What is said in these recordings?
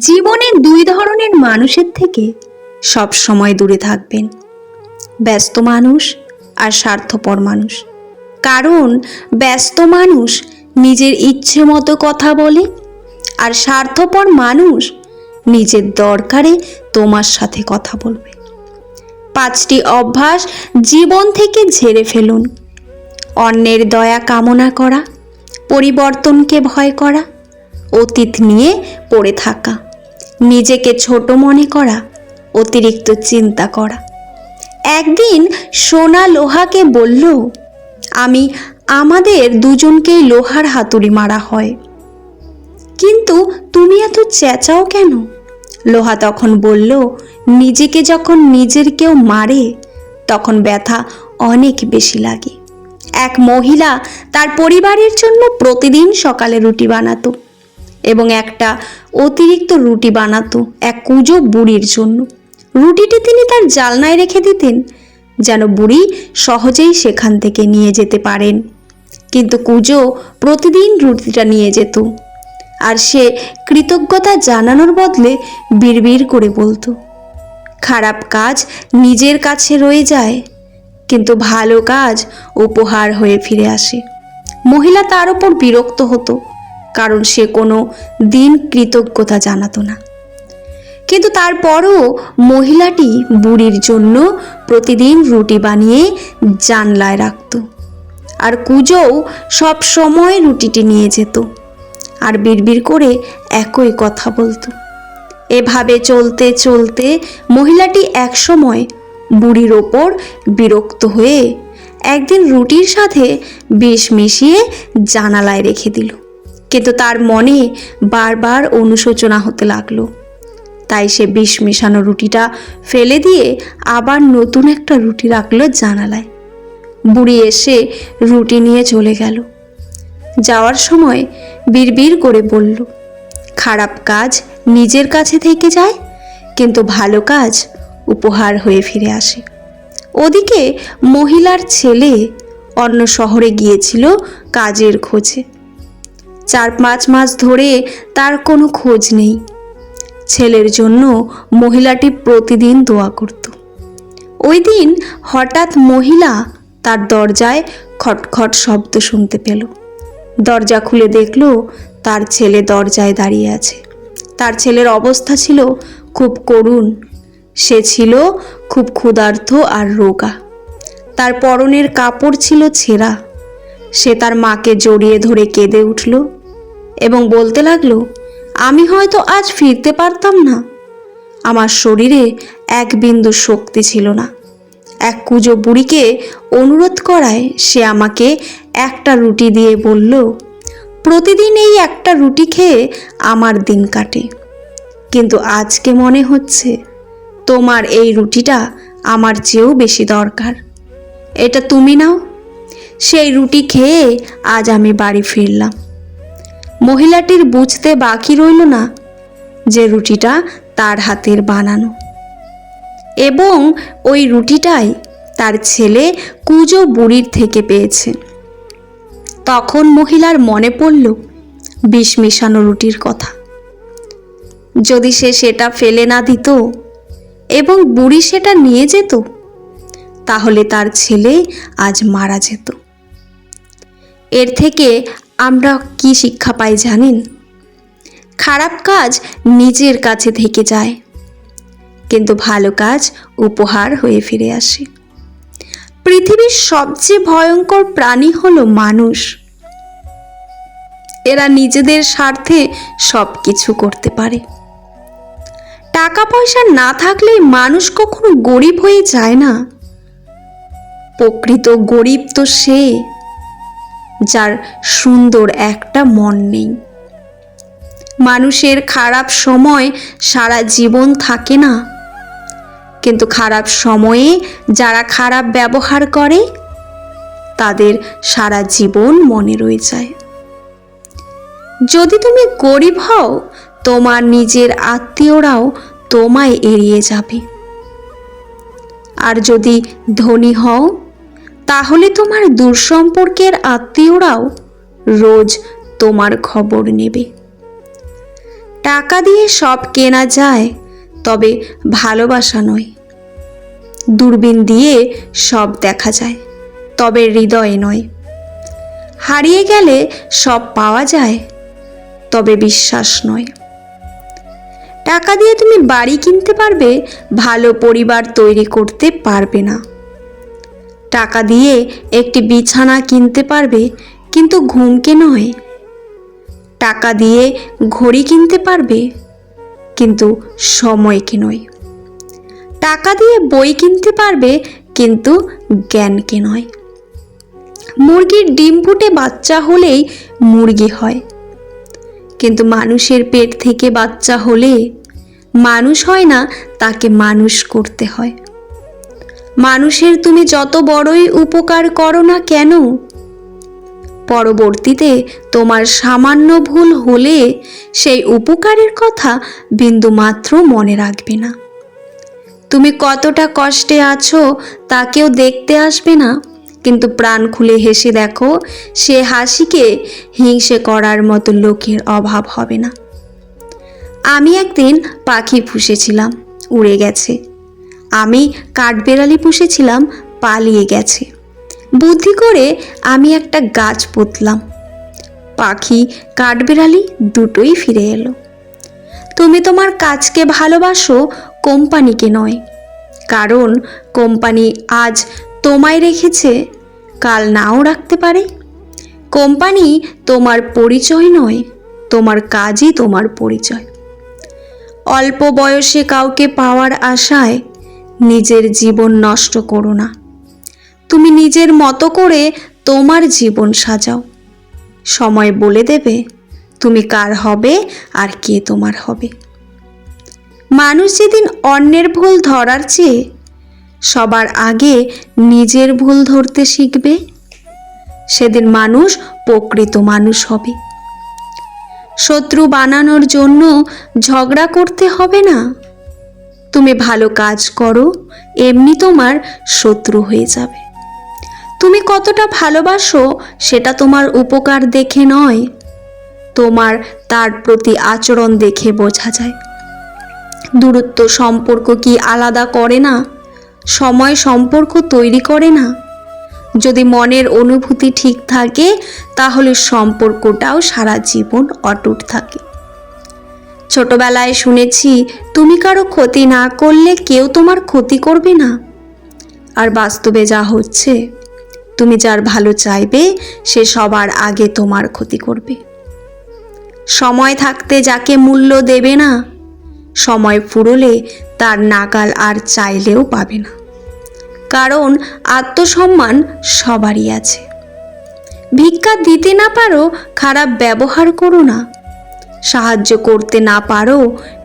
জীবনে দুই ধরনের মানুষের থেকে সব সময় দূরে থাকবেন, ব্যস্ত মানুষ আর স্বার্থপর মানুষ। কারণ ব্যস্ত মানুষ নিজের ইচ্ছে মতো কথা বলে, আর স্বার্থপর মানুষ নিজের দরকারে তোমার সাথে কথা বলবে। 5টি অভ্যাস জীবন থেকে ঝেড়ে ফেলুন। অন্যের দয়া কামনা করা, পরিবর্তনকে ভয় করা, অতীত নিয়ে পড়ে থাকা, নিজেকে ছোট মনে করা, অতিরিক্ত চিন্তা করা। একদিন সোনা লোহাকে বলল, আমাদের দুজনকেই লোহার হাতুড়ি মারা হয়, কিন্তু তুমি এত চেঁচাও কেন? লোহা তখন বলল, নিজেকে যখন নিজের কেউ মারে তখন ব্যথা অনেক বেশি লাগে। এক মহিলা তার পরিবারের জন্য প্রতিদিন সকালে রুটি বানাতো এবং একটা অতিরিক্ত রুটি বানাতো এক কুঁজো বুড়ির জন্য। রুটিটি তিনি তার জালনায় রেখে দিতেন যেন বুড়ি সহজেই সেখান থেকে নিয়ে যেতে পারেন। কিন্তু কুঁজো প্রতিদিন রুটিটা নিয়ে যেত, আর সে কৃতজ্ঞতা জানানোর বদলে বিড়বিড় করে বলতো, খারাপ কাজ নিজের কাছে রয়ে যায়, কিন্তু ভালো কাজ উপহার হয়ে ফিরে আসে। মহিলা তার উপর বিরক্ত হতো, কারণ সে কোনো দিন কৃতজ্ঞতা জানাতো না। কিন্তু তারপরও মহিলাটি বুড়ির জন্য প্রতিদিন রুটি বানিয়ে জানলায় রাখত, আর কুঁজোও সব সময় রুটিটি নিয়ে যেত আর বিড়বিড় করে একই কথা বলতো। এভাবে চলতে চলতে মহিলাটি একসময় বুড়ির ওপর বিরক্ত হয়ে একদিন রুটির সাথে বিষ মিশিয়ে জানালায় রেখে দিল। কিন্তু তার মনে বারবার অনুশোচনা হতে লাগলো। তাই সে বিষ মেশানো রুটিটা ফেলে দিয়ে আবার নতুন একটা রুটি রাখলো জানালায়। বুড়ি এসে রুটি নিয়ে চলে গেল। যাওয়ার সময় বিড়বিড় করে বলল, খারাপ কাজ নিজের কাছে থেকে যায়, কিন্তু ভালো কাজ উপহার হয়ে ফিরে আসে। ওদিকে মহিলার ছেলে অন্য শহরে গিয়েছিল কাজের খোঁজে। 4-5 মাস ধরে তার কোনো খোঁজ নেই। ছেলের জন্য মহিলাটি প্রতিদিন দোয়া করত। ওই দিন হঠাৎ মহিলা তার দরজায় খটখট শব্দ শুনতে পেল। দরজা খুলে দেখল তার ছেলে দরজায় দাঁড়িয়ে আছে। তার ছেলের অবস্থা ছিল খুব করুণ। সে ছিল খুব ক্ষুধার্ত আর রোগা। তার পরনের কাপড় ছিল ছেঁড়া। সে তার মাকে জড়িয়ে ধরে কেঁদে উঠল এবং বলতে লাগলো, আমি হয়তো আজ ফিরতে পারতাম না। আমার শরীরে এক বিন্দু শক্তি ছিল না। এক কুঁজো বুড়িকে অনুরোধ করায় সে আমাকে একটা রুটি দিয়ে বলল, প্রতিদিন এই একটা রুটি খেয়ে আমার দিন কাটে, কিন্তু আজকে মনে হচ্ছে তোমার এই রুটিটা আমার চেয়েও বেশি দরকার। এটা তুমি নাও। সেই রুটি খেয়ে আজ আমি বাড়ি ফিরলাম। মহিলাটির বুঝতে বাকি রইল না যে রুটিটা তার হাতের বানানো, এবং ওই রুটিটাই তার ছেলে কুঁজো বুড়ির থেকে পেয়েছে। তখন মহিলার মনে পড়ল বিষ মেশানো রুটির কথা। যদি সে সেটা ফেলে না দিত এবং বুড়ি সেটা নিয়ে যেত, তাহলে তার ছেলে আজ মারা যেত। এর থেকে আমরা কি শিক্ষা পাই জানেন? খারাপ কাজ নিজের কাছে থেকে যায়, কিন্তু ভালো কাজ উপহার হয়ে ফিরে আসে। পৃথিবীর সবচেয়ে ভয়ঙ্কর প্রাণী হলো মানুষ। এরা নিজেদের স্বার্থে সব কিছু করতে পারে। টাকা পয়সা না থাকলে মানুষ কখনো গরিব হয়ে যায় না। প্রকৃত গরিব তো সে যার সুন্দর একটা মন নেই। মানুষের খারাপ সময় সারা জীবন থাকে না, কিন্তু খারাপ সময়ে যারা খারাপ ব্যবহার করে তাদের সারা জীবন মনে রয়ে যায়। যদি তুমি গরিব হও, তোমার নিজের আত্মীয়রাও তোমায় এড়িয়ে যাবে। আর যদি ধনী হও, তাহলে তোমার দূরসম্পর্কের আত্মীয়রাও রোজ তোমার খবর নেবে। টাকা দিয়ে সব কেনা যায়, তবে ভালোবাসা নয়। দূরবীন দিয়ে সব দেখা যায়, তবে হৃদয় নয়। হারিয়ে গেলে সব পাওয়া যায়, তবে বিশ্বাস নয়। টাকা দিয়ে তুমি বাড়ি কিনতে পারবে, ভালো পরিবার তৈরি করতে পারবে না। টাকা দিয়ে একটি বিছানা কিনতে পারবে, কিন্তু ঘুমকে নয়। টাকা দিয়ে ঘড়ি কিনতে পারবে, কিন্তু সময়কে নয়। টাকা দিয়ে বই কিনতে পারবে, কিন্তু জ্ঞানকে নয়। মুরগির ডিম ফুটে বাচ্চা হলেই মুরগি হয়, কিন্তু মানুষের পেট থেকে বাচ্চা হলে মানুষ হয় না, তাকে মানুষ করতে হয়। মানুষের তুমি যত বড়ই উপকার করো না কেন, পরবর্তীতে তোমার সামান্য ভুল হলে সেই উপকারের কথা বিন্দুমাত্র মনে রাখবে না। তুমি কতটা কষ্টে আছো তা কেউ দেখতে আসবে না, কিন্তু প্রাণ খুলে হেসে দেখো, সে হাসিকে হিংসে করার মতো লোকের অভাব হবে না। আমি একদিন পাখি পুষেছিলাম, উড়ে গেছে। আমি কাঠবেড়ালি পুষেছিলাম, পালিয়ে গেছে। বুদ্ধি করে আমি একটা গাছ পুঁতলাম, পাখি কাঠবেড়ালি দুটোই ফিরে এলো। তুমি তোমার কাজকে ভালোবাসো, কোম্পানিকে নয়। কারণ কোম্পানি আজ তোমায় রেখেছে, কাল নাও রাখতে পারে। কোম্পানি তোমার পরিচয় নয়, তোমার কাজই তোমার পরিচয়। অল্প বয়সে কাউকে পাওয়ার আশায় নিজের জীবন নষ্ট করো না। তুমি নিজের মতো করে তোমার জীবন সাজাও। সময় বলে দেবে তুমি কার হবে আর কে তোমার হবে। মানুষ যেদিন অন্যের ভুল ধরার চেয়ে সবার আগে নিজের ভুল ধরতে শিখবে, সেদিন মানুষ প্রকৃত মানুষ হবে। শত্রু বানানোর জন্য ঝগড়া করতে হবে না। তুমি ভালো কাজ করো, এমনি তোমার শত্রু হয়ে যাবে। তুমি কতটা ভালোবাসো সেটা তোমার উপকার দেখে নয়, তোমার তার প্রতি আচরণ দেখে বোঝা যায়। দূরত্ব সম্পর্ক কি আলাদা করে না? সময় সম্পর্ক তৈরি করে না? যদি মনের অনুভূতি ঠিক থাকে, তাহলে সম্পর্কটাও সারা জীবন অটুট থাকে। ছোটবেলায় শুনেছি, তুমি কারো ক্ষতি না করলে কেউ তোমার ক্ষতি করবে না। আর বাস্তবে যা হচ্ছে, তুমি যার ভালো চাইবে সে সবার আগে তোমার ক্ষতি করবে। সময় থাকতে যাকে মূল্য দেবে না, সময় ফুরোলে তার নাগাল আর চাইলেও পাবে না। কারণ আত্মসম্মান সবারই আছে। ভিক্ষা দিতে না পারো, খারাপ ব্যবহার করো না। সাহায্য করতে না পারো,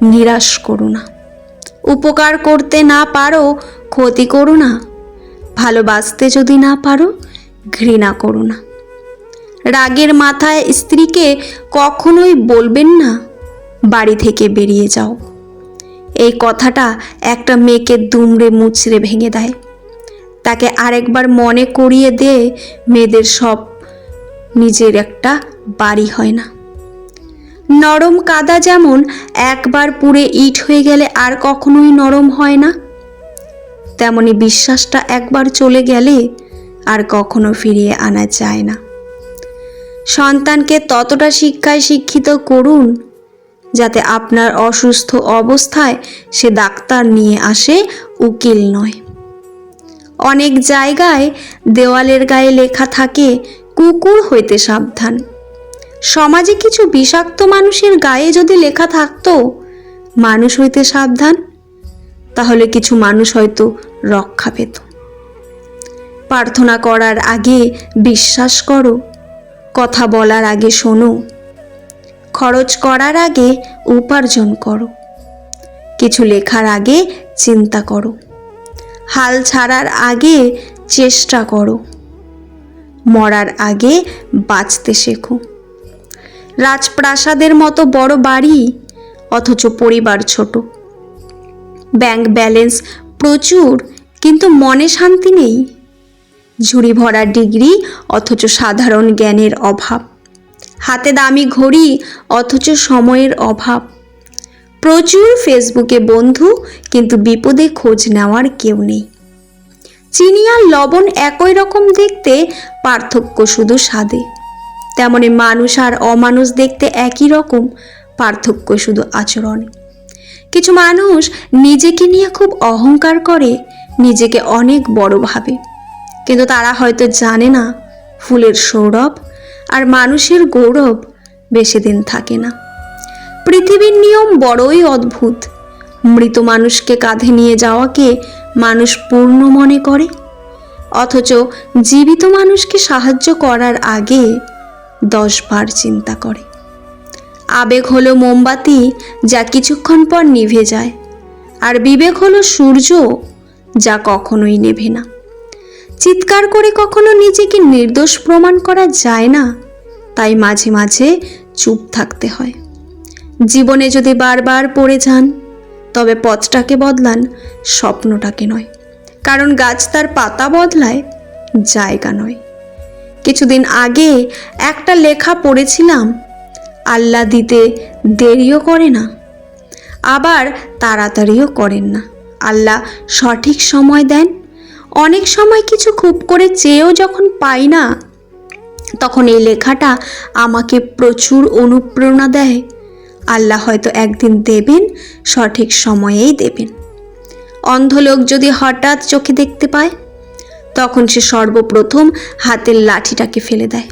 নিরাশ করো না। উপকার করতে না পারো, ক্ষতি করো না। ভালোবাসতে যদি না পারো, ঘৃণা করো না। রাগের মাথায় স্ত্রীকে কখনোই বলবেন না, বাড়ি থেকে বেরিয়ে যাও। এই কথাটা একটা মেয়েকে দুমড়ে মুচড়ে ভেঙে দেয়। তাকে আরেকবার মনে করিয়ে দে, মেয়েদের সব নিজের একটা বাড়ি হয় না। নরম কাদা যেমন একবার পুড়ে ইট হয়ে গেলে আর কখনোই নরম হয় না, তেমনি বিশ্বাসটা একবার চলে গেলে আর কখনো ফিরিয়ে আনা যায় না। সন্তানকে ততটা শিক্ষায় শিক্ষিত করুন যাতে আপনার অসুস্থ অবস্থায় সে ডাক্তার নিয়ে আসে, উকিল নয়। অনেক জায়গায় দেওয়ালের গায়ে লেখা থাকে, কুকুর হইতে সাবধান। সমাজে কিছু বিষাক্ত মানুষের গায়ে যদি লেখা থাকতো, মানুষ হইতে সাবধান, তাহলে কিছু মানুষ হয়তো রক্ষা পেত। প্রার্থনা করার আগে বিশ্বাস করো, কথা বলার আগে শোনো, খরচ করার আগে উপার্জন করো, কিছু লেখার আগে চিন্তা করো, হাল ছাড়ার আগে চেষ্টা করো, মরার আগে বাঁচতে শেখো। রাজপ্রাসাদের মতো বড় বাড়ি, অথচ পরিবার ছোট। ব্যাংক ব্যালেন্স প্রচুর, কিন্তু মনে শান্তি নেই। ঝুড়ি ভরা ডিগ্রি, অথচ সাধারণ জ্ঞানের অভাব। হাতে দামি ঘড়ি, অথচ সময়ের অভাব। প্রচুর ফেসবুকে বন্ধু, কিন্তু বিপদে খোঁজ নেওয়ার কেউ নেই। চিনি আর লবণ একই রকম দেখতে, পার্থক্য শুধু স্বাদে। তেমনি মানুষ আর অমানুষ দেখতে একই রকম, পার্থক্য শুধু আচরণে। কিছু মানুষ নিজেকে নিয়ে খুব অহংকার করে, নিজেকে অনেক বড় ভাবে, কিন্তু তারা হয়তো জানে না ফুলের সৌরভ আর মানুষের গৌরব বেশি দিন থাকে না। পৃথিবীর নিয়ম বড়ই অদ্ভুত। মৃত মানুষকে কাঁধে নিয়ে যাওয়াকে মানুষ পূর্ণ মনে করে, অথচ জীবিত মানুষকে সাহায্য করার আগে 10 বার চিন্তা করে। আবেগ হলো মোমবাতি, যা কিছুক্ষণ পর নিভে যায়, আর বিবেক হলো সূর্য, যা কখনোই নেভে না। চিৎকার করে কখনো নিজেকে নির্দোষ প্রমাণ করা যায় না, তাই মাঝে মাঝে চুপ থাকতে হয়। জীবনে যদি বারবার পড়ে যান, তবে পথটাকে বদলান, স্বপ্নটাকে নয়। কারণ গাছ তার পাতা বদলায়, জায়গা নয়। কিছুদিন আগে একটা লেখা পড়েছিলাম, আল্লাহ দিতে দেরিও করে না, আবার তাড়াতাড়িও করেন না। আল্লাহ সঠিক সময় দেন। অনেক সময় কিছু খুব করে চেয়েও যখন পাই না, তখন এই লেখাটা আমাকে প্রচুর অনুপ্রেরণা দেয়। আল্লাহ হয়তো একদিন দেবেন, সঠিক সময়েই দেবেন। অন্ধ লোক যদি হঠাৎ চোখে দেখতে পায়, তখন সে সর্বপ্রথম হাতের লাঠিটাকে ফেলে দেয়,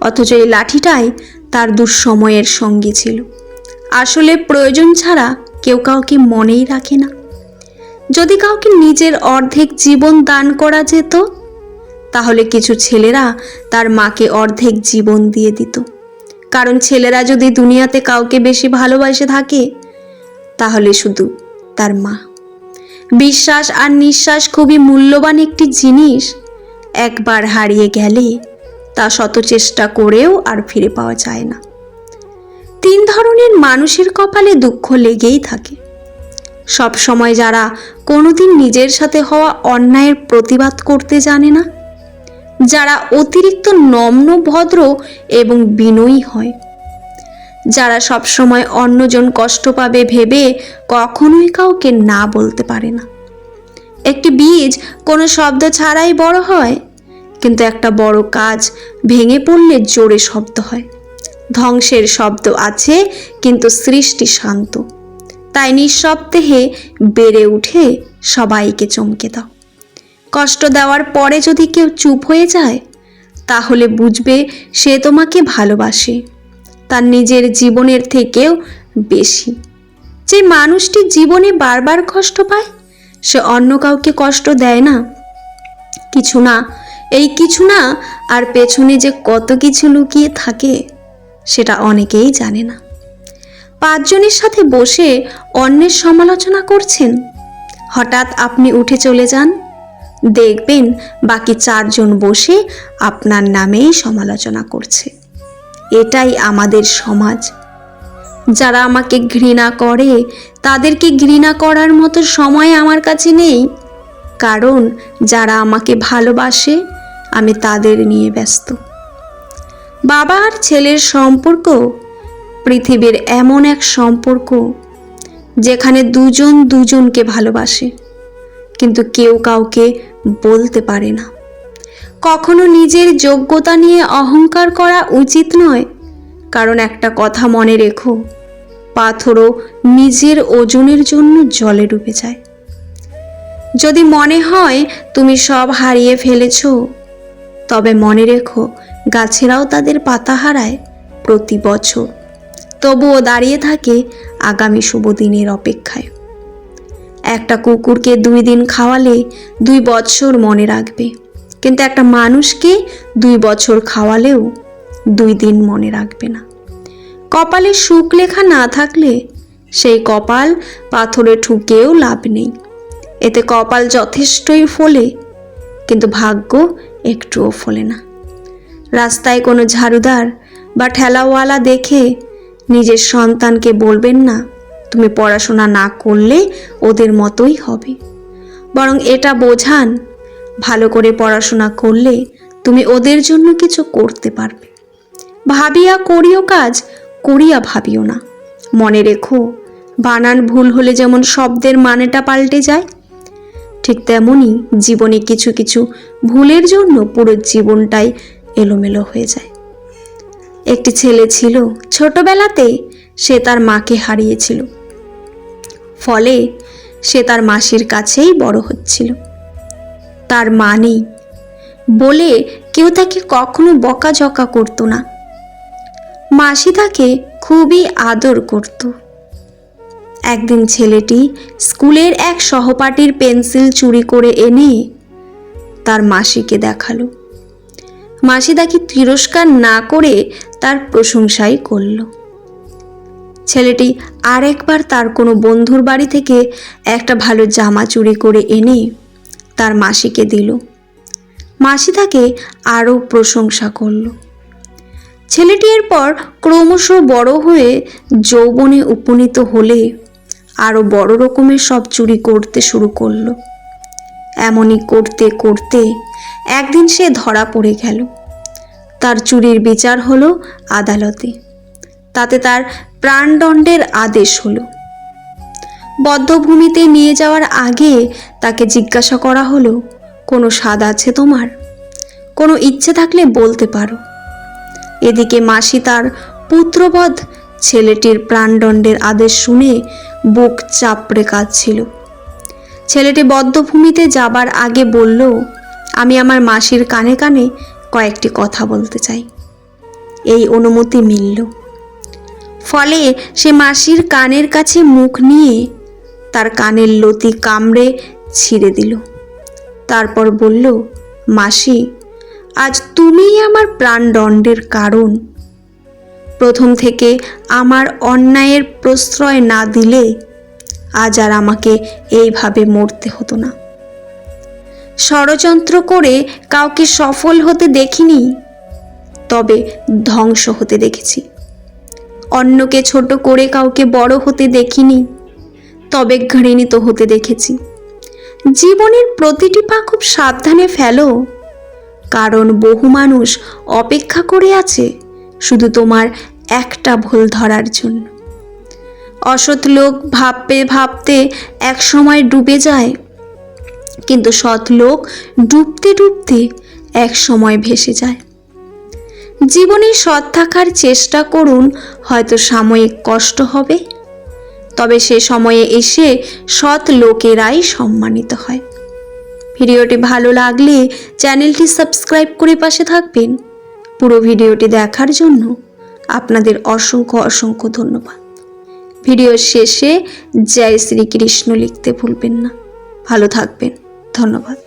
অথচ এই লাঠিটাই তার দুঃসময়ের সঙ্গী ছিল। আসলে প্রয়োজন ছাড়া কেউ কাউকে মনেই রাখে না। যদি কাউকে নিজের অর্ধেক জীবন দান করা যেত, তাহলে কিছু ছেলেরা তার মাকে অর্ধেক জীবন দিয়ে দিত। কারণ ছেলেরা যদি দুনিয়াতে কাউকে বেশি ভালোবাসে থাকে, তাহলে শুধু তার মা। বিশ্বাস আর নিঃশ্বাস খুবই মূল্যবান একটি জিনিস। একবার হারিয়ে গেলে তা শত চেষ্টা করেও আর ফিরে পাওয়া যায় না। 3 ধরনের মানুষের কপালে দুঃখ লেগেই থাকে। সব সময় যারা কোনোদিন নিজের সাথে হওয়া অন্যায়ের প্রতিবাদ করতে জানে না, যারা অতিরিক্ত নম্র, ভদ্র এবং বিনয়ী হয়, যারা সব সময় অন্যজন কষ্ট পাবে ভেবে কখনোই কাউকে না বলতে পারে না। একটি বীজ কোনো শব্দ ছাড়াই বড় হয়, কিন্তু একটা বড় কাজ ভেঙে পড়লে জোরে শব্দ হয়। ধ্বংসের শব্দ আছে, কিন্তু সৃষ্টি শান্ত। তাই নিঃশব্দে বেড়ে উঠে সবাইকে চমকে দাও। কষ্ট দেওয়ার পরে যদি কেউ চুপ হয়ে যায়, তাহলে বুঝবে সে তোমাকে ভালোবাসে, তার নিজের জীবনের থেকেও বেশি। যে মানুষটি জীবনে বারবার কষ্ট পায়, সে অন্য কাউকে কষ্ট দেয় না। কিছু না, এই কিছু না আর পেছনে যে কত কিছু লুকিয়ে থাকে, সেটা অনেকেই জানে না। 5 জনের সাথে বসে অন্যের সমালোচনা করছেন, হঠাৎ আপনি উঠে চলে যান, দেখবেন বাকি 4 জন বসে আপনার নামেই সমালোচনা করছে। এটাই আমাদের সমাজ। যারা আমাকে ঘৃণা করে, তাদেরকে ঘৃণা করার মতো সময় আমার কাছে নেই। কারণ যারা আমাকে ভালোবাসে, আমি তাদের নিয়ে ব্যস্ত। বাবা আর ছেলের সম্পর্ক পৃথিবীর এমন এক সম্পর্ক, যেখানে দুজন দুজনকে ভালোবাসে, কিন্তু কেউ কাউকে বলতে পারে না। কখনো নিজের যোগ্যতা নিয়ে অহংকার করা উচিত নয়, কারণ একটা কথা মনে রেখো, পাথরও নিজের ওজনের জন্য জলে ডুবে যায়। যদি মনে হয় তুমি সব হারিয়ে ফেলেছ, তবে মনে রেখো গাছেরাও তাদের পাতা হারায় প্রতি বছর, তবুও দাঁড়িয়ে থাকে আগামী শুভ দিনের অপেক্ষায়। একটা কুকুরকে 2 দিন খাওয়ালে 2 বছর মনে রাখবে, কিন্তু একটা মানুষকে 2 বছর খাওয়ালেও 2 দিন মনে রাখবে না। কপালে সুখ লেখা না থাকলে সেই কপাল পাথরে ঠুকেও লাভ নেই। এতে কপাল যথেষ্টই ফোলে, কিন্তু ভাগ্য একটুও ফোলে না। রাস্তায় কোনো ঝাড়ুদার বা ঠেলাওয়ালা দেখে নিজের সন্তানকে বলবেন না, তুমি পড়াশোনা না করলে ওদের মতোই হবে। বরং এটা বোঝান, ভালো করে পড়াশোনা করলে তুমি ওদের জন্য কিছু করতে পারবে। ভাবিয়া করিও কাজ, করিয়া ভাবিও না। মনে রেখো, বানান ভুল হলে যেমন শব্দের মানেটা পাল্টে যায়, ঠিক তেমনই জীবনে কিছু কিছু ভুলের জন্য পুরো জীবনটাই এলোমেলো হয়ে যায়। একটি ছেলে ছিল, ছোটবেলাতে সে তার মাকে হারিয়েছিল। ফলে সে তার মাসির কাছেই বড় হচ্ছিল। তার মা নেই বলে কেউ তাকে কখনো বকাঝকা করতো না। মাসি তাকে খুবই আদর করত। একদিন ছেলেটি স্কুলের এক সহপাঠীর পেন্সিল চুরি করে এনে তার মাসিকে দেখালো। মাসি তাকে তিরস্কার না করে তার প্রশংসাই করল। ছেলেটি আরেকবার তার কোনো বন্ধুর বাড়ি থেকে একটা ভালো জামা চুরি করে এনে তার মাসিকে দিল। মাসি তাকে আরও প্রশংসা করল। ছেলেটি এরপর ক্রমশ বড় হয়ে যৌবনে উপনীত হলে আরও বড় রকমের সব চুরি করতে শুরু করলো। এমনই করতে করতে একদিন সে ধরা পড়ে গেল। তার চুরির বিচার হলো আদালতে। তাতে তার প্রাণদণ্ডের আদেশ হলো। বদ্ধভূমিতে নিয়ে যাওয়ার আগে তাকে জিজ্ঞাসা করা হলো, কোনো স্বাদ আছে তোমার? কোনো ইচ্ছে থাকলে বলতে পারো। এদিকে মাসি তার পুত্রবধ ছেলেটির প্রাণদণ্ডের আদেশ শুনে বুক চাপড়ে কাঁদছিল। ছেলেটি বদ্ধভূমিতে যাবার আগে বলল, আমি আমার মাসির কানে কানে কয়েকটি কথা বলতে চাই। এই অনুমতি মিলল। ফলে সে মাসির কানের কাছে মুখ নিয়ে তার কানের লতি কামড়ে ছিঁড়ে দিল। তারপর বলল, মাসি, আজ তুমিই আমার প্রাণদণ্ডের কারণ। প্রথম থেকে আমার অন্যায়ের প্রশ্রয় না দিলে আজ আর আমাকে এইভাবে মরতে হতো না। ষড়যন্ত্র করে কাউকে সফল হতে দেখিনি, তবে ধ্বংস হতে দেখেছি। অন্যকে ছোট করে কাউকে বড় হতে দেখিনি, তবে ঘৃণিত হতে দেখেছি। জীবনের প্রতিটি পা খুব সাবধানে ফেলো, কারণ বহু মানুষ অপেক্ষা করে আছে শুধু তোমার একটা ভুল ধরার জন্য। অসৎ লোক ভাবতে ভাবতে এক সময় ডুবে যায়, কিন্তু সৎ লোক ডুবতে ডুবতে এক সময় ভেসে যায়। জীবনে সৎ থাকার চেষ্টা করুন, হয়তো সাময়িক কষ্ট হবে, তবে সে সময়ে এসে সৎ লোকেরাই সম্মানিত হয়। ভিডিওটি ভালো লাগলে চ্যানেলটি সাবস্ক্রাইব করে পাশে থাকবেন। পুরো ভিডিওটি দেখার জন্য আপনাদের অসংখ্য অসংখ্য ধন্যবাদ। ভিডিওর শেষে জয় শ্রীকৃষ্ণ লিখতে ভুলবেন না। ভালো থাকবেন। ধন্যবাদ।